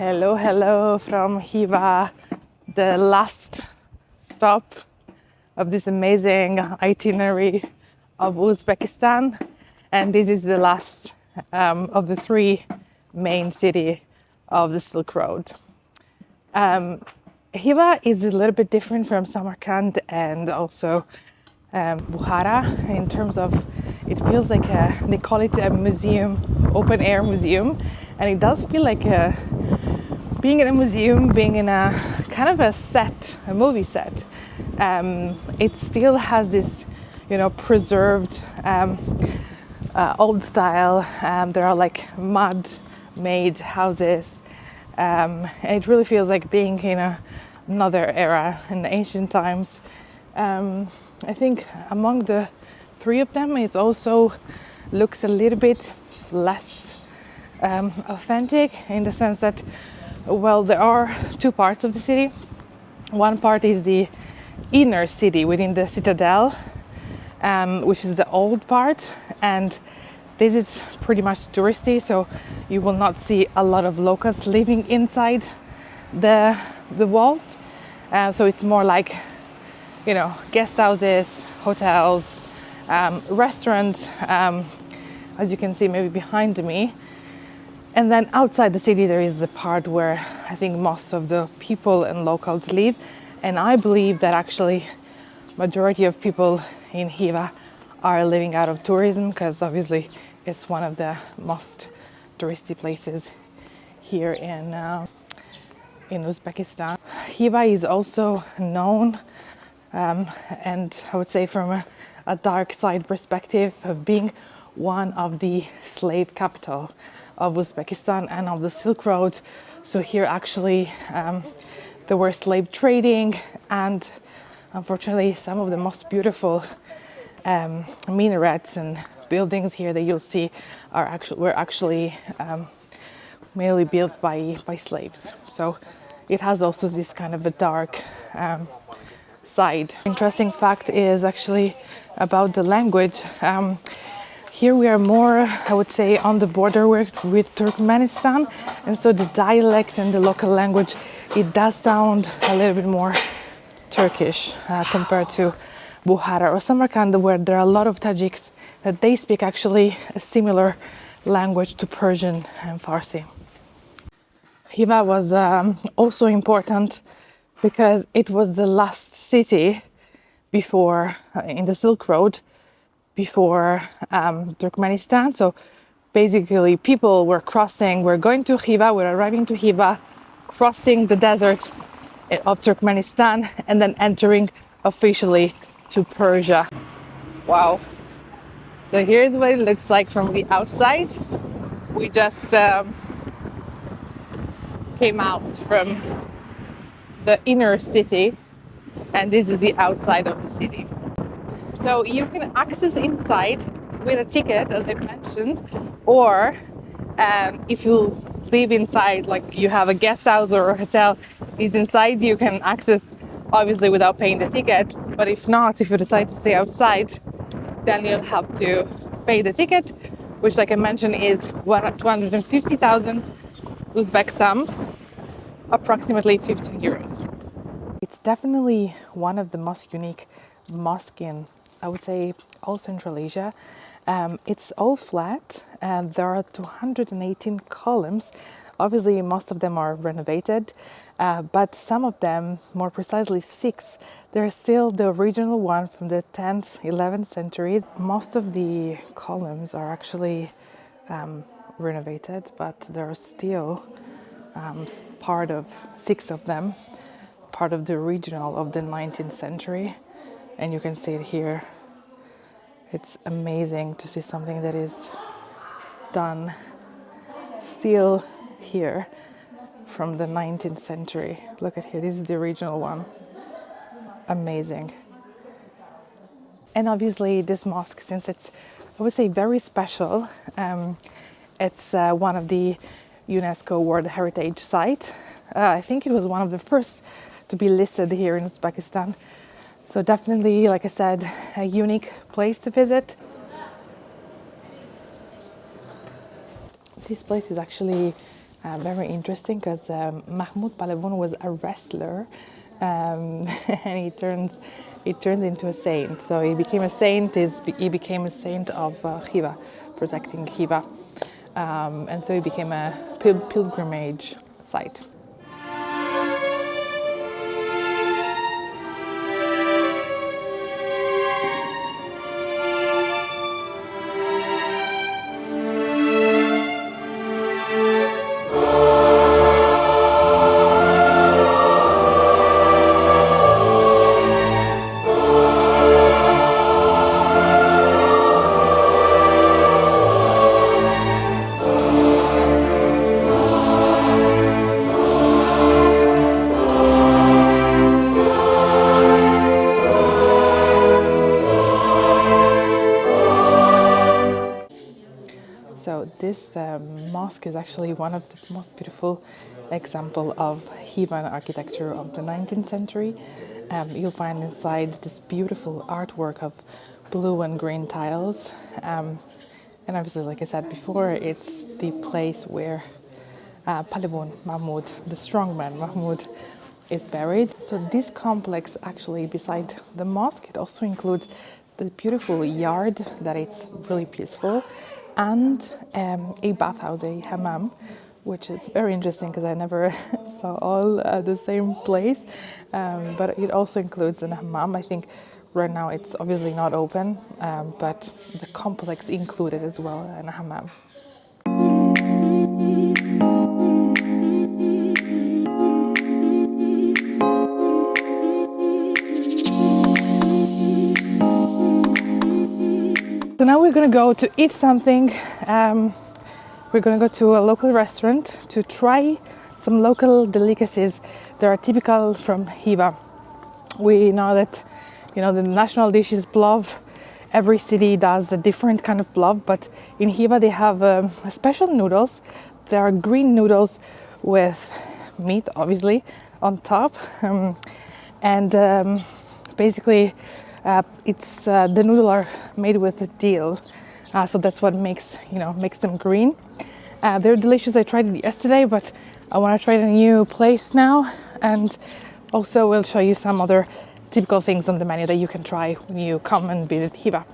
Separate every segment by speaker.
Speaker 1: Hello, hello from Khiva, the last stop of this amazing itinerary of Uzbekistan. And this is the last of the three main cities of the Silk Road. Khiva is a little bit different from Samarkand and also Bukhara in terms of it feels like they call it a museum, open air museum, and it does feel like being in a museum, being in a kind of a set, a movie set. It still has this, preserved old style. There are like mud-made houses, and it really feels like being in another era in the ancient times. I think among the three of them, it also looks a little bit less authentic in the sense that, well, there are two parts of the city. One part is the inner city within the citadel, which is the old part, and this is pretty much touristy, so you will not see a lot of locals living inside the walls. So it's more like, guest houses, hotels, restaurants, as you can see maybe behind me. And then outside the city there is the part where I think most of the people and locals live, and I believe that actually majority of people in Khiva are living out of tourism, because obviously it's one of the most touristy places here in Uzbekistan. Khiva is also known, and I would say from a dark side perspective, of being one of the slave capital of Uzbekistan and of the Silk Road. So here actually there were slave trading, and unfortunately some of the most beautiful minarets and buildings here that you'll see were actually mainly built by slaves. So it has also this kind of a dark side. Interesting fact is actually about the language. Here we are more, I would say, on the border with Turkmenistan, and so the dialect and the local language, it does sound a little bit more Turkish compared to Bukhara or Samarkand, where there are a lot of Tajiks that they speak actually a similar language to Persian and Farsi. Khiva was also important because it was the last city before in the Silk Road before Turkmenistan. So basically people were going to Khiva, were arriving to Khiva, crossing the desert of Turkmenistan, and then entering officially to Persia. Wow. So here's what it looks like from the outside. We just came out from the inner city, and this is the outside of the city. So you can access inside with a ticket, as I mentioned, or if you live inside, like you have a guest house or a hotel is inside, you can access obviously without paying the ticket. But if not, if you decide to stay outside, then you'll have to pay the ticket, which, like I mentioned, is 250,000 Uzbek sam, approximately 15 euros. It's definitely one of the most unique mosques in, I would say, all Central Asia. It's all flat, and there are 218 columns. Obviously, most of them are renovated, but some of them, more precisely 6, they're still the original one from the 10th, 11th centuries. Most of the columns are actually renovated, but there are still part of 6 of them, part of the original of the 19th century. And you can see it here. It's amazing to see something that is done still here from the 19th century. Look at here, this is the original one. Amazing. And obviously this mosque, since it's, I would say, very special, it's one of the UNESCO World Heritage Site. I think it was one of the first to be listed here in Uzbekistan. So definitely, like I said, a unique place to visit. This place is actually Very interesting because Mahmoud Palevon was a wrestler, and he turns into a saint. So he became a saint. He became a saint of Khiva, protecting Khiva, and so he became a pilgrimage site. So this mosque is actually one of the most beautiful example of Khivan architecture of the 19th century. You'll find inside this beautiful artwork of blue and green tiles. And obviously, like I said before, it's the place where Palevon Mahmud, the strongman Mahmud, is buried. So this complex actually beside the mosque, it also includes the beautiful yard that it's really peaceful, and a bathhouse, a hammam, which is very interesting because I never saw all the same place. But it also includes an hammam. I think right now it's obviously not open, but the complex included as well and a hammam. So now we're going to go to eat something. We're going to go to a local restaurant to try some local delicacies that are typical from Khiva. We know that, the national dish is plov. Every city does a different kind of plov, but in Khiva they have special noodles. There are green noodles with meat, obviously, on top, and basically. It's the noodles are made with dill, so that's what makes them green. They're delicious. I tried it yesterday, but I want to try it in a new place now, and also we'll show you some other typical things on the menu that you can try when you come and visit Khiva.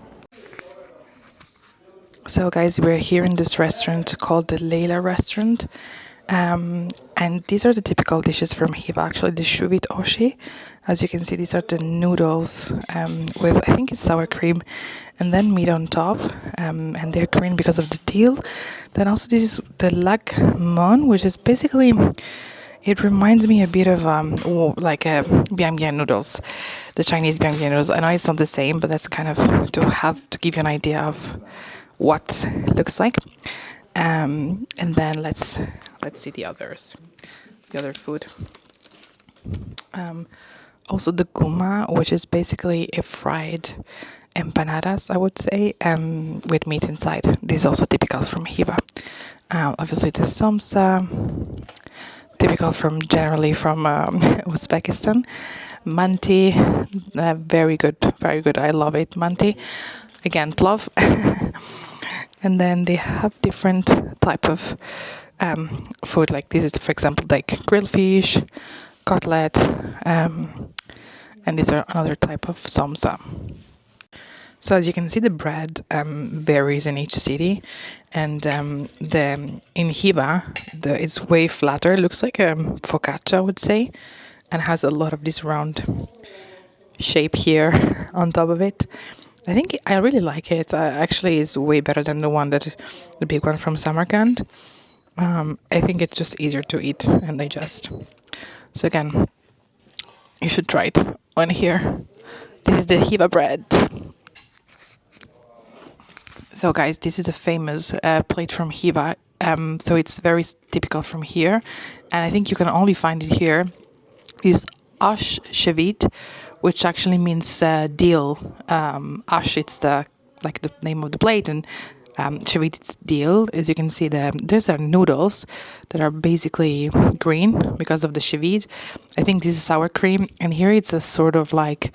Speaker 1: So guys, we're here in this restaurant called the Leila restaurant, and these are the typical dishes from Khiva. Actually, the shuvit oshi. As you can see, these are the noodles with, I think it's sour cream, and then meat on top, and they're green because of the dill. Then also this is the lagmon, which is basically, it reminds me a bit of like biang biang noodles, the Chinese biang biang noodles. I know it's not the same, but that's kind of to give you an idea of what it looks like. And then let's see the other food. Also the guma, which is basically a fried empanadas, I would say, with meat inside. This is also typical from Khiva. Obviously the samsa, typical generally from Uzbekistan. Manti, very good, very good. I love it. Manti, again plov. And then they have different type of food. Like this is, for example, like grilled fish, cutlet, and these are another type of samsa. So as you can see, the bread varies in each city, and in Khiva, it's way flatter. It looks like a focaccia, I would say, and has a lot of this round shape here on top of it. I think I really like it. Actually, it's way better than the big one from Samarkand. I think it's just easier to eat and digest. So again, you should try it on here. This is the Khiva bread. So guys, this is a famous plate from Khiva. So it's very typical from here, and I think you can only find it here. Is ash shavit, which actually means dill. Ash, it's the name of the plate, and shavit, it's dill. As you can see, there's noodles that are basically green because of the shavit. I think this is sour cream, and here it's a sort of like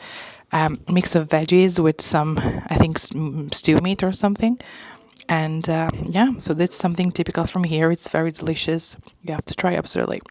Speaker 1: mix of veggies with some, I think, stew meat or something. And yeah, so that's something typical from here. It's very delicious. You have to try absolutely.